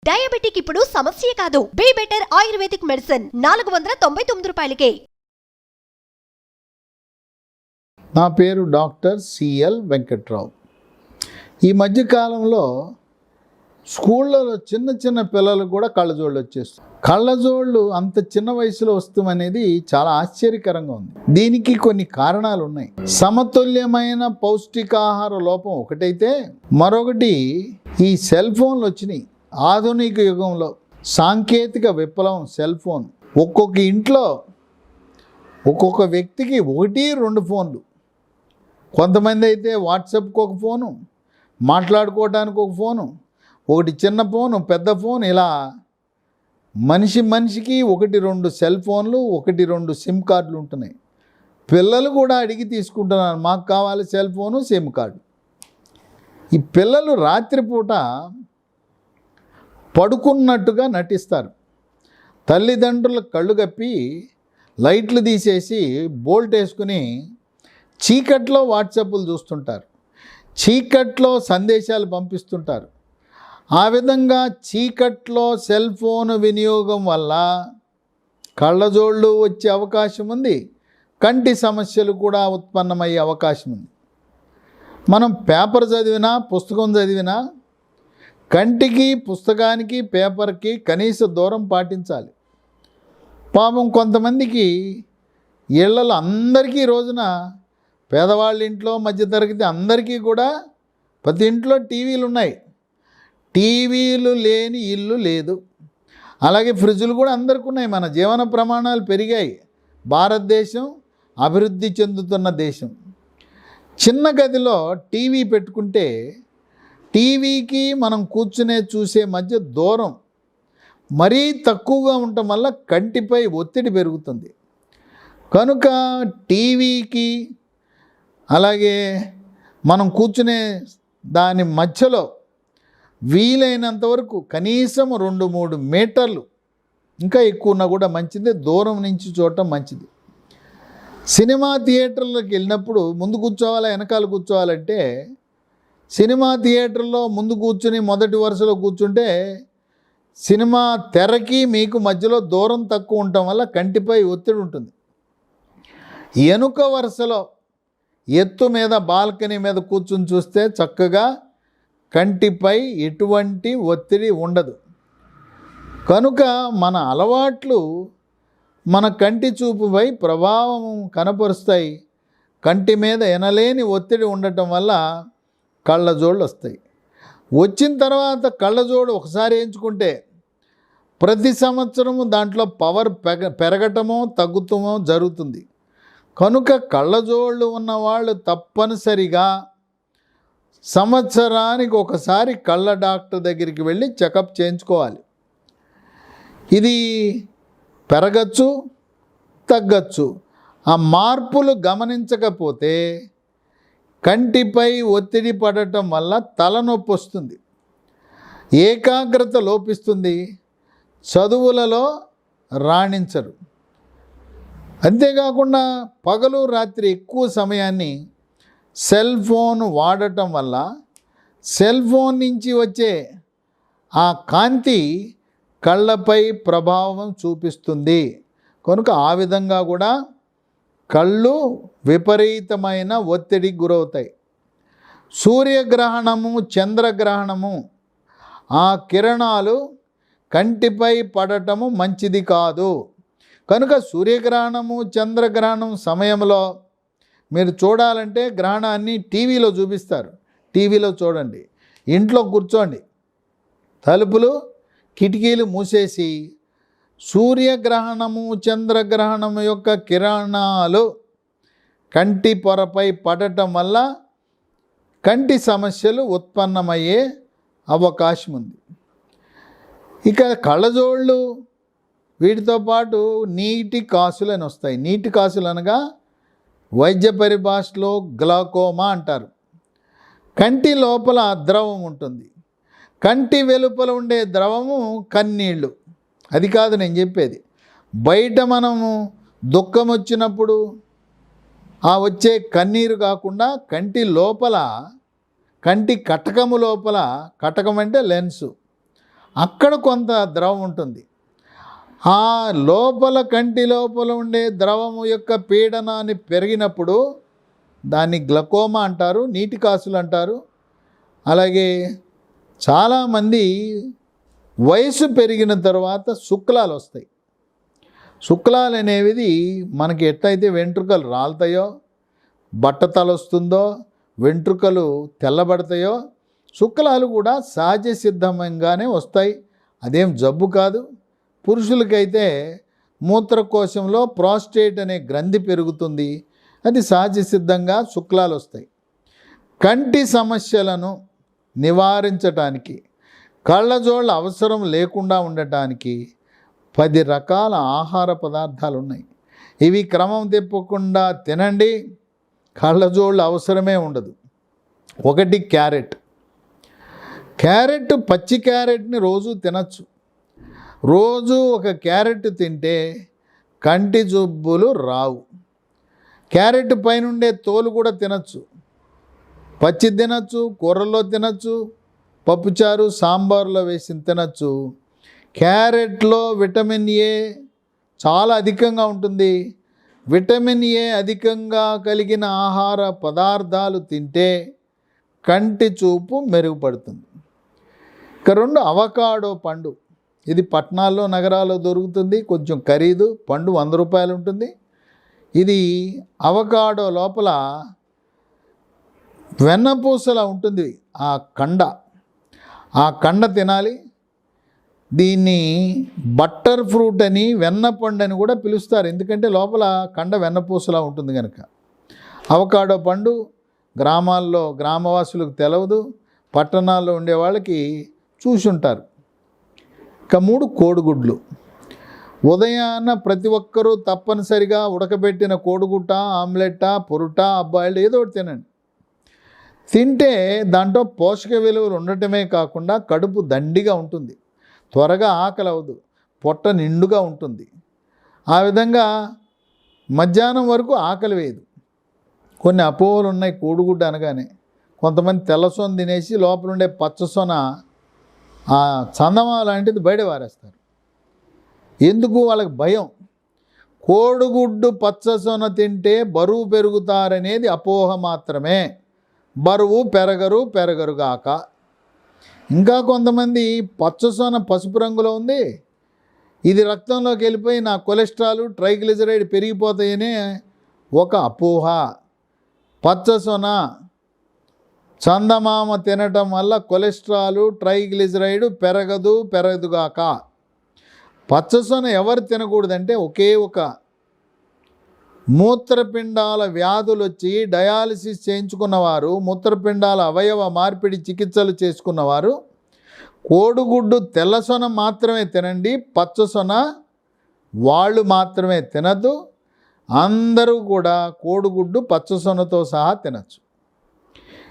Diabetic ఇప్పుడు సమస్య కాదు. బీ బెటర్ ఆయుర్వేదిక్ మెడిసిన్ 499 రూపాయలకే. నా పేరు డాక్టర్ సిఎల్ వెంకట్రావు. ఈ మధ్యకాలంలో స్కూళ్ళలో చిన్న చిన్న పిల్లలకు కూడా కళ్ళజోళ్ళు వచ్చేస్తుంది. కళ్ళజోళ్ళు అంత చిన్న వయసులో వస్తామనేది చాలా ఆశ్చర్యకరంగా ఉంది. దీనికి కొన్ని కారణాలు ఉన్నాయి. సమతుల్యమైన పౌష్టికాహార లోపం ఒకటైతే, మరొకటి ఈ సెల్ ఫోన్లు వచ్చినాయి. ఆధునిక యుగంలో సాంకేతిక విప్లవం సెల్ ఫోన్. ఒక్కొక్క ఇంట్లో ఒక్కొక్క వ్యక్తికి 1-2 ఫోన్లు. కొంతమంది అయితే వాట్సాప్కి ఒక ఫోను, మాట్లాడుకోవడానికి ఒక ఫోను, ఒకటి చిన్న ఫోను, పెద్ద ఫోన్, ఇలా మనిషికి 1-2 సెల్ ఫోన్లు, 1-2 సిమ్ కార్డులు ఉంటున్నాయి. పిల్లలు కూడా అడిగి తీసుకుంటున్నారు, మాకు కావాలి సెల్ ఫోను, సిమ్ కార్డు. ఈ పిల్లలు రాత్రిపూట పడుకున్నట్టుగా నటిస్తారు. తల్లిదండ్రుల కళ్ళు కప్పి లైట్లు తీసేసి బోల్ట్ వేసుకుని చీకట్లో వాట్సాప్లు చూస్తుంటారు, చీకట్లో సందేశాలు పంపిస్తుంటారు. ఆ విధంగా చీకట్లో సెల్ ఫోన్ వినియోగం వల్ల కళ్ళజోళ్ళు వచ్చే అవకాశం ఉంది, కంటి సమస్యలు కూడా ఉత్పన్నమయ్యే అవకాశం ఉంది. మనం పేపర్ చదివినా, పుస్తకం చదివినా కంటికి, పుస్తకానికి, పేపర్కి కనీస దూరం పాటించాలి. పాపం కొంతమందికి ఇళ్లలో అందరికీ రోజున, పేదవాళ్ళ ఇంట్లో, మధ్యతరగతి అందరికీ కూడా ప్రతి ఇంట్లో టీవీలు ఉన్నాయి. టీవీలు లేని ఇల్లు లేదు. అలాగే ఫ్రిడ్జులు కూడా అందరికీ ఉన్నాయి. మన జీవన ప్రమాణాలు పెరిగాయి. భారతదేశం అభివృద్ధి చెందుతున్న దేశం. చిన్న గదిలో టీవీ పెట్టుకుంటే టీవీకి మనం కూర్చునే చూసే మధ్య దూరం మరీ తక్కువగా ఉండటం వల్ల కంటిపై ఒత్తిడి పెరుగుతుంది. కనుక టీవీకి అలాగే మనం కూర్చునే దాని మధ్యలో వీలైనంత వరకు కనీసం 2-3 మీటర్లు, ఇంకా ఎక్కువ ఉన్నా కూడా మంచిది, దూరం నుంచి చూడటం మంచిది. సినిమా థియేటర్లకు వెళ్ళినప్పుడు ముందు కూర్చోవాలా, వెనకాల కూర్చోవాలంటే, సినిమా థియేటర్లో ముందు కూర్చుని మొదటి వరుసలో కూర్చుంటే సినిమా తెరకి మీకు మధ్యలో దూరం తక్కువ ఉండటం వల్ల కంటిపై ఒత్తిడి ఉంటుంది. వెనుక వరుసలో ఎత్తు మీద బాల్కనీ మీద కూర్చుని చూస్తే చక్కగా కంటిపై ఎటువంటి ఒత్తిడి ఉండదు. కనుక మన అలవాట్లు మన కంటి చూపుపై ప్రభావం కనపరుస్తాయి. కంటి మీద ఎనలేని ఒత్తిడి ఉండటం వల్ల కళ్ళజోళ్ళు వస్తాయి. వచ్చిన తర్వాత కళ్ళజోడు ఒకసారి వేయించుకుంటే ప్రతి సంవత్సరము దాంట్లో పవర్ పెరగటమో తగ్గుతామో జరుగుతుంది. కనుక కళ్ళజోళ్ళు ఉన్నవాళ్ళు తప్పనిసరిగా సంవత్సరానికి ఒకసారి కళ్ళ డాక్టర్ దగ్గరికి వెళ్ళి చెకప్ చేయించుకోవాలి. ఇది పెరగచ్చు, తగ్గచ్చు. ఆ మార్పులు గమనించకపోతే కంటిపై ఒత్తిడి పడటం వల్ల తలనొప్పి వస్తుంది, ఏకాగ్రత లోపిస్తుంది, చదువులలో రాణించరు. అంతేకాకుండా పగలు రాత్రి ఎక్కువ సమయాన్ని సెల్ ఫోన్ వాడటం వల్ల సెల్ ఫోన్ నుంచి వచ్చే ఆ కాంతి కళ్ళపై ప్రభావం చూపిస్తుంది. కనుక ఆ విధంగా కూడా కళ్ళు విపరీతమైన ఒత్తిడికి గురవుతాయి. సూర్యగ్రహణము, చంద్రగ్రహణము, ఆ కిరణాలు కంటిపై పడటము మంచిది కాదు. కనుక సూర్యగ్రహణము, చంద్రగ్రహణం సమయంలో మీరు చూడాలంటే గ్రహణాన్ని టీవీలో చూపిస్తారు. టీవీలో చూడండి. ఇంట్లో కూర్చోండి, తలుపులు కిటికీలు మూసేసి సూర్యగ్రహణము, చంద్రగ్రహణము యొక్క కిరణాలు కంటి పొరపై పడటం వల్ల కంటి సమస్యలు ఉత్పన్నమయ్యే అవకాశం ఉంది. ఇక కళ్ళజోళ్ళు వీటితో పాటు నీటి కాసులు అని వస్తాయి. నీటి కాసులు అనగా వైద్య పరిభాషలో గ్లాకోమా అంటారు. కంటి లోపల ద్రవం ఉంటుంది. కంటి వెలుపల ఉండే ద్రవము కన్నీళ్ళు. అది కాదు నేను చెప్పేది. బయట మనము దుఃఖం వచ్చినప్పుడు ఆ వచ్చే కన్నీరు కాకుండా కంటి లోపల, కంటి కటకము లోపల, కటకం అంటే లెన్సు, అక్కడ కొంత ద్రవం ఉంటుంది. ఆ లోపల కంటి లోపల ఉండే ద్రవము యొక్క పీడనాన్ని పెరిగినప్పుడు దాన్ని గ్లకోమా అంటారు, నీటి కాసులు అంటారు. అలాగే చాలామంది వయసు పెరిగిన తర్వాత శుక్లాలు వస్తాయి. శుక్లాలు అనేవి మనకి ఎట్లయితే వెంట్రుకలు రాలుతాయో, బట్టతల వస్తుందో, వెంట్రుకలు తెల్లబడతాయో, శుక్లాలు కూడా సహజ సిద్ధంగానే వస్తాయి. అదేం జబ్బు కాదు. పురుషులకైతే మూత్రకోశంలో ప్రోస్టేట్ అనే గ్రంథి పెరుగుతుంది, అది సహజ సిద్ధంగా శుక్లాలు వస్తాయి. కంటి సమస్యలను నివారించటానికి, కళ్ళజోళ్ళ అవసరం లేకుండా ఉండటానికి 10 రకాల ఆహార పదార్థాలు ఉన్నాయి. ఇవి క్రమం తిప్పకుండా తినండి, కళ్ళజోళ్ళ అవసరమే ఉండదు. 1 క్యారెట్. పచ్చి క్యారెట్ని రోజు తినచ్చు. రోజు 1 క్యారెట్ తింటే కంటి జబ్బులు రావు. క్యారెట్ పైనుండే తోలు కూడా తినచ్చు. పచ్చి తినచ్చు, కూరల్లో తినచ్చు, పప్పుచారు సాంబార్లో వేసి తినచ్చు. క్యారెట్లో విటమిన్ ఏ చాలా అధికంగా ఉంటుంది. విటమిన్ ఏ అధికంగా కలిగిన ఆహార పదార్థాలు తింటే కంటి చూపు మెరుగుపడుతుంది. ఇక 2 అవకాడో పండు. ఇది పట్టణాల్లో నగరాల్లో దొరుకుతుంది, కొంచెం ఖరీదు. పండు 100 రూపాయలు ఉంటుంది. ఇది అవకాడో లోపల వెన్నపూసలా ఉంటుంది. ఆ కండ తినాలి. దీన్ని బట్టర్ ఫ్రూట్ అని, వెన్నపండు అని కూడా పిలుస్తారు, ఎందుకంటే లోపల కండ వెన్నపూసలా ఉంటుంది కనుక. అవకాడో పండు గ్రామాల్లో గ్రామవాసులకు తెలవదు, పట్టణాల్లో ఉండే వాళ్ళకి చూసుంటారు. ఇక 3 కోడిగుడ్లు. ఉదయాన్న ప్రతి ఒక్కరూ తప్పనిసరిగా ఉడకబెట్టిన కోడిగుడ్డ, ఆమ్లెట్టా, పొరుటా, అబ్బాయిలు ఏదో ఒకటి తినండి. తింటే దాంట్లో పోషక విలువలు ఉండటమే కాకుండా కడుపు దండిగా ఉంటుంది, త్వరగా ఆకలి అవ్వదు, పొట్ట నిండుగా ఉంటుంది. ఆ విధంగా మధ్యాహ్నం వరకు ఆకలి వేయదు. కొన్ని అపోహలు ఉన్నాయి కోడిగుడ్డ అనగానే. కొంతమంది తెల్లసొన తినేసి లోపల ఉండే పచ్చసొన, ఆ చందమా లాంటిది బయట వారేస్తారు. ఎందుకు? వాళ్ళకి భయం. కోడిగుడ్డు పచ్చసొన తింటే బరువు పెరుగుతారనేది అపోహ మాత్రమే. బరువు పెరగరుగాక. ఇంకా కొంతమంది పచ్చసొన పసుపు రంగులో ఉంది, ఇది రక్తంలోకి వెళ్ళిపోయి నా కొలెస్ట్రాల్, ట్రైగ్లిజరైడ్ పెరిగిపోతాయనే ఒక అపోహ. పచ్చసొన, చందమామ తినటం వల్ల కొలెస్ట్రాల్, ట్రైగ్లిజరైడ్ పెరగదుగాక. పచ్చసొన ఎవరు తినకూడదంటే ఒకే ఒక మూత్రపిండాల వ్యాధులు వచ్చి డయాలసిస్ చేయించుకున్నవారు, మూత్రపిండాల అవయవ మార్పిడి చికిత్సలు చేసుకున్నవారు కోడిగుడ్డు తెల్లసొన మాత్రమే తినండి, పచ్చసొన వాళ్ళు మాత్రమే తినద్దు. అందరూ కూడా కోడిగుడ్డు పచ్చసొనతో సహా తినచ్చు.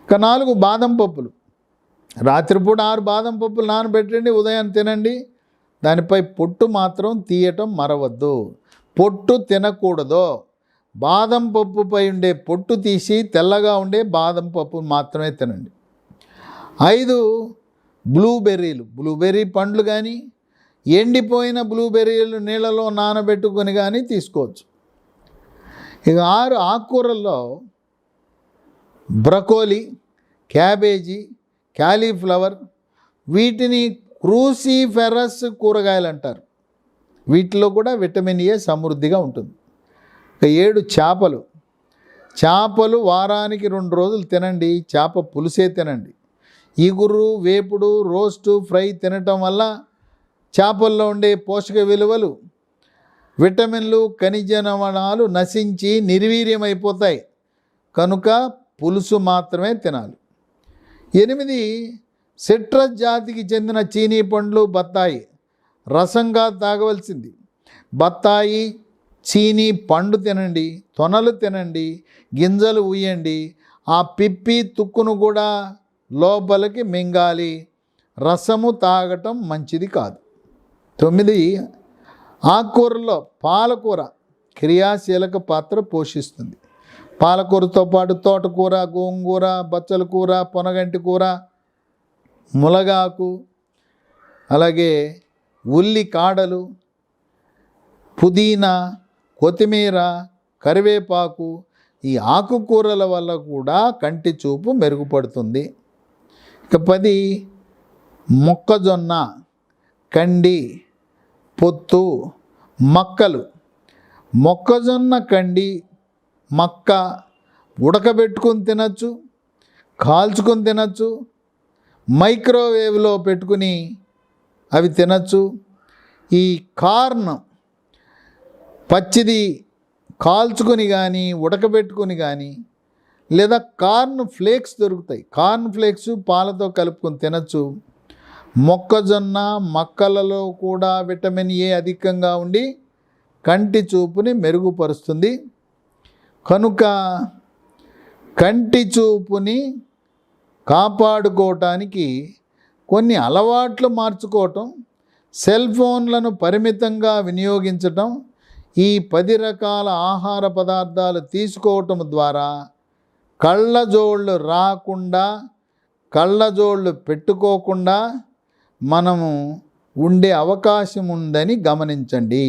ఇక 4 బాదం పప్పులు. రాత్రిపూట 6 బాదం పప్పులు నానబెట్టండి, ఉదయం తినండి. దానిపై పొట్టు మాత్రం తీయటం మరవద్దు. పొట్టు తినకూడదు. బాదం పప్పుపై ఉండే పొట్టు తీసి తెల్లగా ఉండే బాదం పప్పు మాత్రమే తినండి. 5 బ్లూబెర్రీలు. బ్లూబెర్రీ పండ్లు కానీ, ఎండిపోయిన బ్లూబెర్రీలు నీళ్ళలో నానబెట్టుకొని కానీ తీసుకోవచ్చు. ఇక 6 ఆకుకూరల్లో బ్రకోలీ, క్యాబేజీ, క్యాలీఫ్లవర్, వీటిని క్రూసిఫెరస్ కూరగాయలు అంటారు. వీటిలో కూడా విటమిన్ ఏ సమృద్ధిగా ఉంటుంది. ఇక 7 చేపలు. చేపలు వారానికి 2 రోజులు తినండి. చేప పులుసే తినండి. ఇగురు, వేపుడు, రోస్టు, ఫ్రై తినటం వల్ల చేపల్లో ఉండే పోషక విలువలు, విటమిన్లు, ఖనిజ లవణాలు నశించి నిర్వీర్యమైపోతాయి కనుక పులుసు మాత్రమే తినాలి. 8 సిట్రస్ జాతికి చెందిన చీనీ పండ్లు, బత్తాయి రసంగా తాగవలసింది. బత్తాయి, చీనీ పండు తినండి, తొనలు తినండి, గింజలు ఉయ్యండి. ఆ పిప్పి తుక్కును కూడా లోపలికి మింగాలి. రసము తాగటం మంచిది కాదు. 9 ఆకుకూరలో పాలకూర క్రియాశీలక పాత్ర పోషిస్తుంది. పాలకూరతో పాటు తోటకూర, గోంగూర, బచ్చల కూర, పొనగంటి కూర, ములగాకు, అలాగే ఉల్లి కాడలు, పుదీనా, కొత్తిమీర, కరివేపాకు, ఈ ఆకుకూరల వల్ల కూడా కంటి చూపు మెరుగుపడుతుంది. ఇక 10 మొక్కజొన్న, కండి, పొత్తు, మక్కలు. మొక్కజొన్న కండి, మక్క ఉడకబెట్టుకొని తినచ్చు, కాల్చుకొని తినచ్చు, మైక్రోవేవ్లో పెట్టుకుని అవి తినచ్చు. ఈ కార్న్ పచ్చిది కాల్చుకొని కానీ ఉడకబెట్టుకొని కానీ, లేదా కార్న్ ఫ్లేక్స్ దొరుకుతాయి, కార్న్ ఫ్లేక్స్ పాలతో కలుపుకొని తినచ్చు. మొక్కజొన్న మక్కలలో కూడా విటమిన్ ఏ అధికంగా ఉండి కంటి చూపుని మెరుగుపరుస్తుంది. కనుక కంటి చూపుని కాపాడుకోవటానికి కొన్ని అలవాట్లు మార్చుకోవటం, సెల్ ఫోన్లను పరిమితంగా వినియోగించటం, ఈ 10 రకాల ఆహార పదార్థాలు తీసుకోవటం ద్వారా కళ్ళజోళ్ళు రాకుండా, కళ్ళజోళ్ళు పెట్టుకోకుండా మనము ఉండే అవకాశం ఉందని గమనించండి.